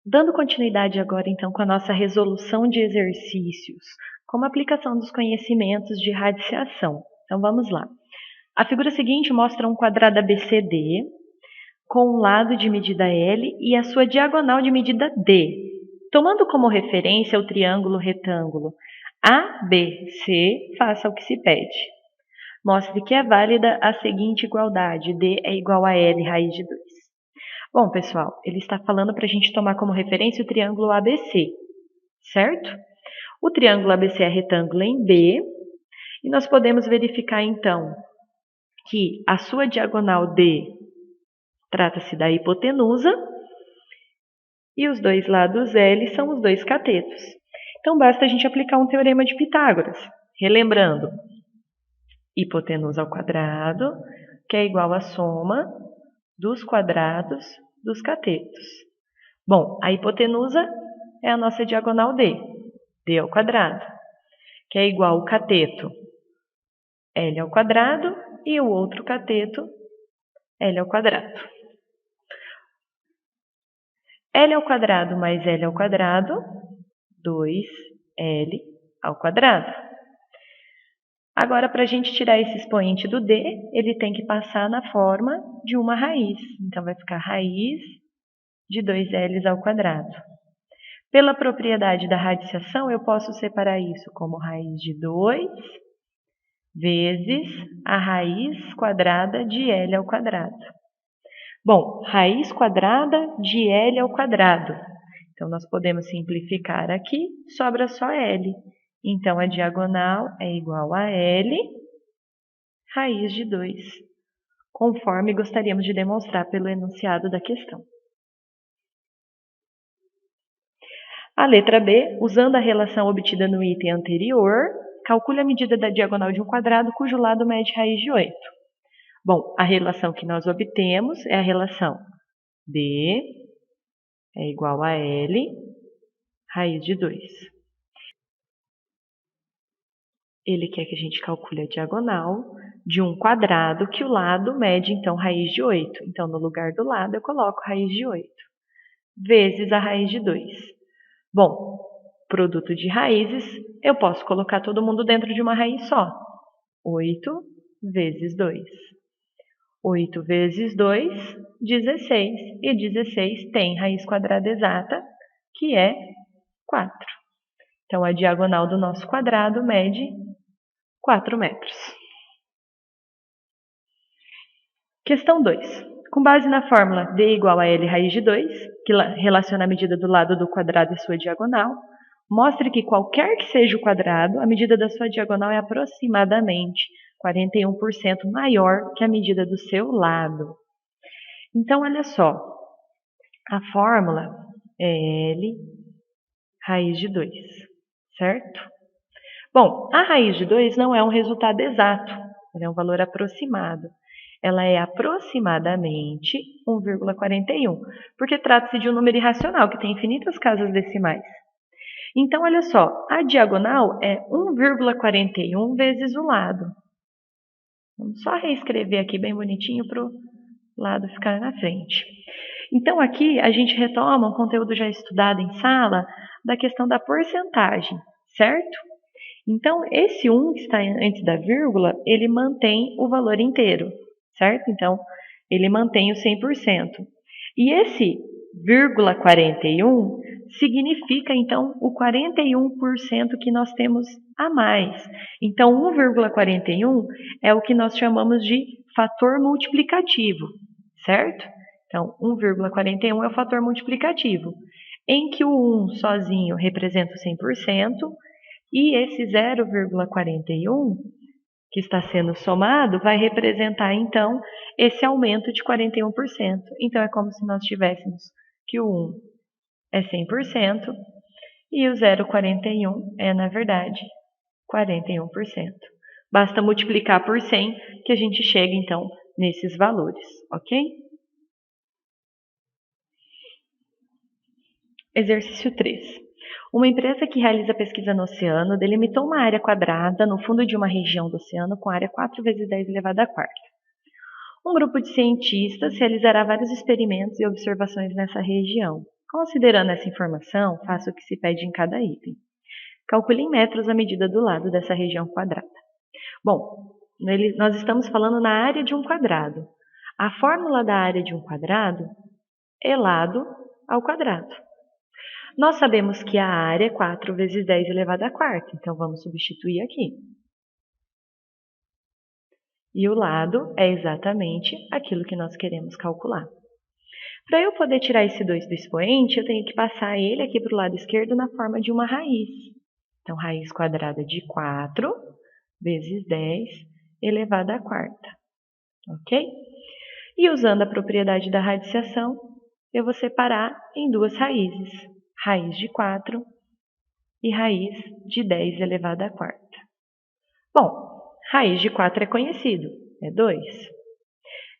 Dando continuidade agora, então, com a nossa resolução de exercícios, como aplicação dos conhecimentos de radiciação. Então, vamos lá. A figura seguinte mostra um quadrado ABCD com um lado de medida L e a sua diagonal de medida D. Tomando como referência o triângulo retângulo ABC, faça o que se pede. Mostre que é válida a seguinte igualdade: D é igual a L raiz de 2. Bom, pessoal, ele está falando para a gente tomar como referência o triângulo ABC, certo? O triângulo ABC é retângulo em B, e nós podemos verificar, então, que a sua diagonal D trata-se da hipotenusa, e os dois lados L são os dois catetos. Então, basta a gente aplicar um teorema de Pitágoras. Relembrando, hipotenusa ao quadrado, que é igual à soma dos quadrados dos catetos. Bom, a hipotenusa é a nossa diagonal D, D ao quadrado, que é igual ao cateto L ao quadrado e o outro cateto L ao quadrado. L ao quadrado mais L ao quadrado, 2L ao quadrado. Agora, para a gente tirar esse expoente do D, ele tem que passar na forma de uma raiz. Então, vai ficar raiz de 2L ao quadrado. Pela propriedade da radiciação, eu posso separar isso como raiz de 2 vezes a raiz quadrada de L ao quadrado. Bom, raiz quadrada de L ao quadrado. Então, nós podemos simplificar aqui, sobra só L. Então, a diagonal é igual a L raiz de 2, conforme gostaríamos de demonstrar pelo enunciado da questão. A letra B, usando a relação obtida no item anterior, calcule a medida da diagonal de um quadrado cujo lado mede raiz de 8. Bom, a relação que nós obtemos é a relação B é igual a L raiz de 2. Ele quer que a gente calcule a diagonal de um quadrado que o lado mede, então, raiz de 8. Então, no lugar do lado, eu coloco raiz de 8 vezes a raiz de 2. Bom, produto de raízes, eu posso colocar todo mundo dentro de uma raiz só. 8 vezes 2. 8 vezes 2, 16. E 16 tem raiz quadrada exata, que é 4. Então, a diagonal do nosso quadrado mede 4 metros. Questão 2. Com base na fórmula D igual a L raiz de 2, que relaciona a medida do lado do quadrado e sua diagonal, mostre que qualquer que seja o quadrado, a medida da sua diagonal é aproximadamente 41% maior que a medida do seu lado. Então, olha só, a fórmula é L raiz de 2, certo? Bom, a raiz de 2 não é um resultado exato, ela é um valor aproximado. Ela é aproximadamente 1,41, porque trata-se de um número irracional, que tem infinitas casas decimais. Então, olha só, a diagonal é 1,41 vezes o lado. Vamos só reescrever aqui bem bonitinho para o lado ficar na frente. Então, aqui a gente retoma um conteúdo já estudado em sala da questão da porcentagem, certo? Então, esse 1 que está antes da vírgula, ele mantém o valor inteiro, certo? Então, ele mantém o 100%. E esse vírgula 41 significa, então, o 41% que nós temos a mais. Então, 1,41 é o que nós chamamos de fator multiplicativo, certo? Então, 1,41 é o fator multiplicativo, em que o 1 sozinho representa o 100%, e esse 0,41 que está sendo somado vai representar, então, esse aumento de 41%. Então, é como se nós tivéssemos que o 1 é 100% e o 0,41 é, na verdade, 41%. Basta multiplicar por 100 que a gente chega, então, nesses valores, ok? Exercício 3. Uma empresa que realiza pesquisa no oceano delimitou uma área quadrada no fundo de uma região do oceano com área 4 vezes 10 elevado à quarta. Um grupo de cientistas realizará vários experimentos e observações nessa região. Considerando essa informação, faça o que se pede em cada item. Calcule em metros a medida do lado dessa região quadrada. Bom, nós estamos falando na área de um quadrado. A fórmula da área de um quadrado é lado ao quadrado. Nós sabemos que a área é 4 vezes 10 elevado à quarta, então vamos substituir aqui. E o lado é exatamente aquilo que nós queremos calcular. Para eu poder tirar esse 2 do expoente, eu tenho que passar ele aqui para o lado esquerdo na forma de uma raiz. Então, raiz quadrada de 4 vezes 10 elevado à quarta. Ok? E usando a propriedade da radiciação, eu vou separar em duas raízes. Raiz de 4 e raiz de 10 elevado à quarta. Bom, raiz de 4 é conhecido, é 2.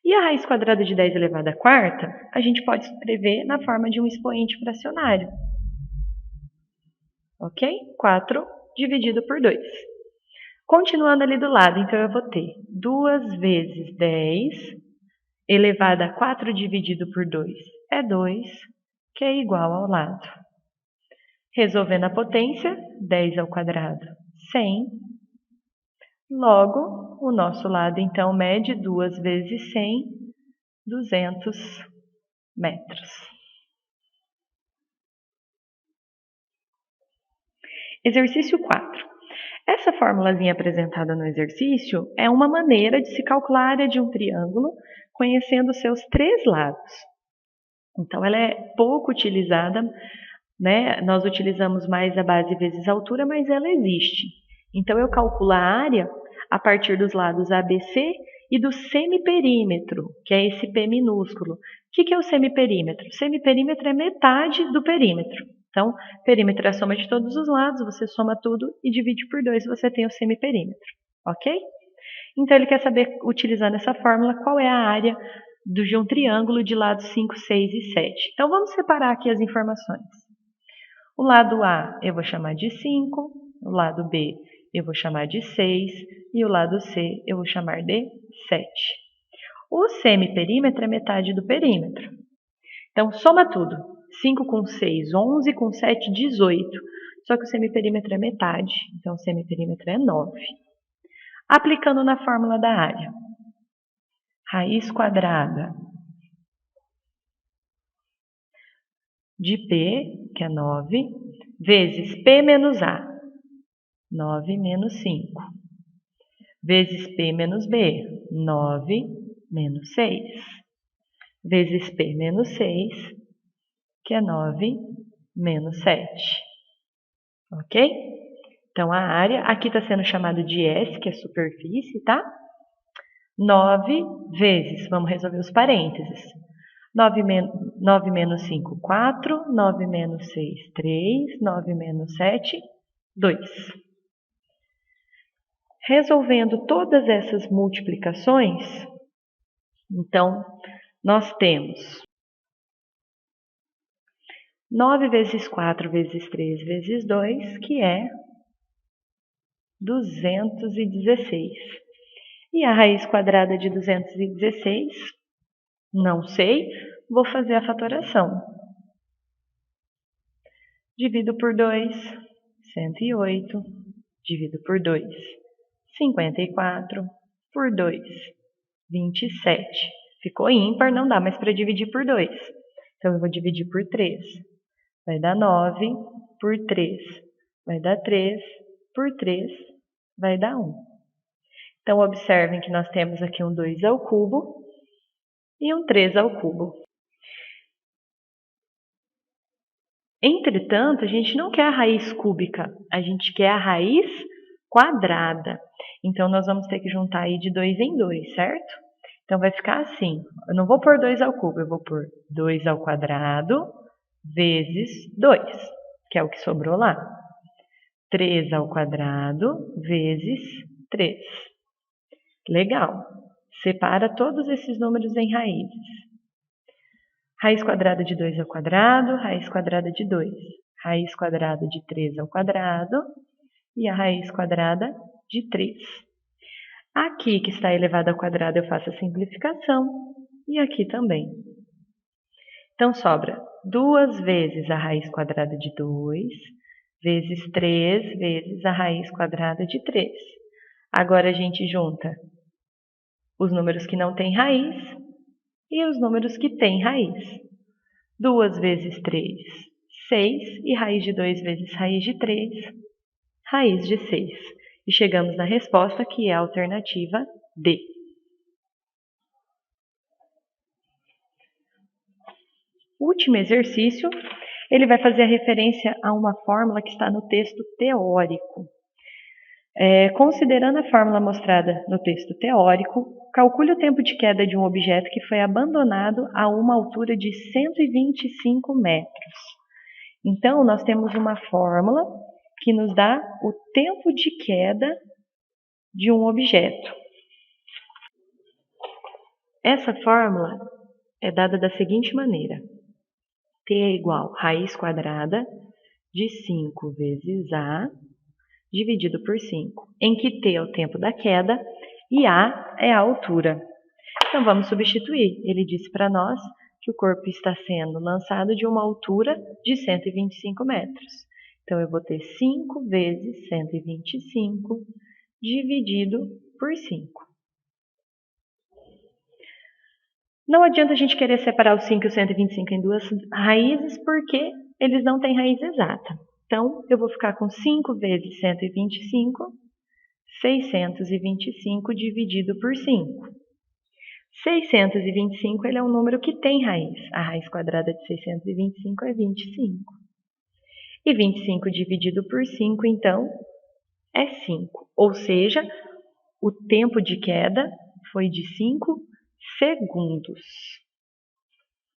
E a raiz quadrada de 10 elevado à quarta, a gente pode escrever na forma de um expoente fracionário. Ok? 4 dividido por 2. Continuando ali do lado, então eu vou ter 2 vezes 10 elevado a 4 dividido por 2 é 2, que é igual ao lado. Resolvendo a potência, 10 ao quadrado, 100. Logo, o nosso lado, então, mede 2 vezes 100, 200 metros. Exercício 4. Essa formulazinha apresentada no exercício é uma maneira de se calcular a área de um triângulo conhecendo seus 3 lados. Então, ela é pouco utilizada, né? Nós utilizamos mais a base vezes a altura, mas ela existe. Então, eu calculo a área a partir dos lados ABC e do semiperímetro, que é esse P minúsculo. O que é o semiperímetro? O semiperímetro é metade do perímetro. Então, perímetro é a soma de todos os lados, você soma tudo e divide por 2, você tem o semiperímetro, ok? Então, ele quer saber, utilizando essa fórmula, qual é a área de um triângulo de lados 5, 6 e 7. Então, vamos separar aqui as informações. O lado A eu vou chamar de 5, o lado B eu vou chamar de 6 e o lado C eu vou chamar de 7. O semiperímetro é metade do perímetro. Então, soma tudo. 5 com 6, 11, com 7, 18. Só que o semiperímetro é metade, então o semiperímetro é 9. Aplicando na fórmula da área. Raiz quadrada de P, que é 9, vezes P menos A, 9 menos 5, vezes P menos B, 9 menos 6, vezes P menos 6, que é 9 menos 7. Ok? Então, a área, aqui está sendo chamado de S, que é superfície, tá? 9 vezes, vamos resolver os parênteses. 9 menos 5, 4. 9 menos 6, 3. 9 menos 7, 2. Resolvendo todas essas multiplicações, então, nós temos 9 vezes 4 vezes 3 vezes 2, que é 216. E a raiz quadrada de 216, não sei, vou fazer a fatoração. Divido por 2, 108. Divido por 2, 54. Por 2, 27. Ficou ímpar, não dá mais para dividir por 2. Então, eu vou dividir por 3. Vai dar 9 por 3. Vai dar 3 por 3. Vai dar 1. Então, observem que nós temos aqui um 2 ao cubo e um 3 ao cubo. Entretanto, a gente não quer a raiz cúbica, a gente quer a raiz quadrada. Então, nós vamos ter que juntar aí de 2 em 2, certo? Então, vai ficar assim. Eu não vou pôr 2 ao cubo, eu vou pôr 2 ao quadrado vezes 2, que é o que sobrou lá. 3 ao quadrado vezes 3. Legal. Separa todos esses números em raízes. Raiz quadrada de 2 ao quadrado, raiz quadrada de 2. Raiz quadrada de 3 ao quadrado e a raiz quadrada de 3. Aqui que está elevado ao quadrado eu faço a simplificação e aqui também. Então sobra 2 vezes a raiz quadrada de 2, vezes 3 vezes a raiz quadrada de 3. Agora a gente junta os números que não têm raiz e os números que têm raiz. 2 vezes 3, 6, e raiz de 2 vezes raiz de 3, raiz de 6. E chegamos na resposta, que é a alternativa D. O último exercício, ele vai fazer a referência a uma fórmula que está no texto teórico. Considerando a fórmula mostrada no texto teórico, calcule o tempo de queda de um objeto que foi abandonado a uma altura de 125 metros. Então, nós temos uma fórmula que nos dá o tempo de queda de um objeto. Essa fórmula é dada da seguinte maneira: T é igual a raiz quadrada de 5 vezes A dividido por 5, em que T é o tempo da queda e A é a altura. Então, vamos substituir. Ele disse para nós que o corpo está sendo lançado de uma altura de 125 metros. Então, eu vou ter 5 vezes 125 dividido por 5. Não adianta a gente querer separar o 5 e o 125 em duas raízes, porque eles não têm raiz exata. Então, eu vou ficar com 5 vezes 125, 625 dividido por 5. 625 ele é um número que tem raiz. A raiz quadrada de 625 é 25. E 25 dividido por 5, então, é 5. Ou seja, o tempo de queda foi de 5 segundos.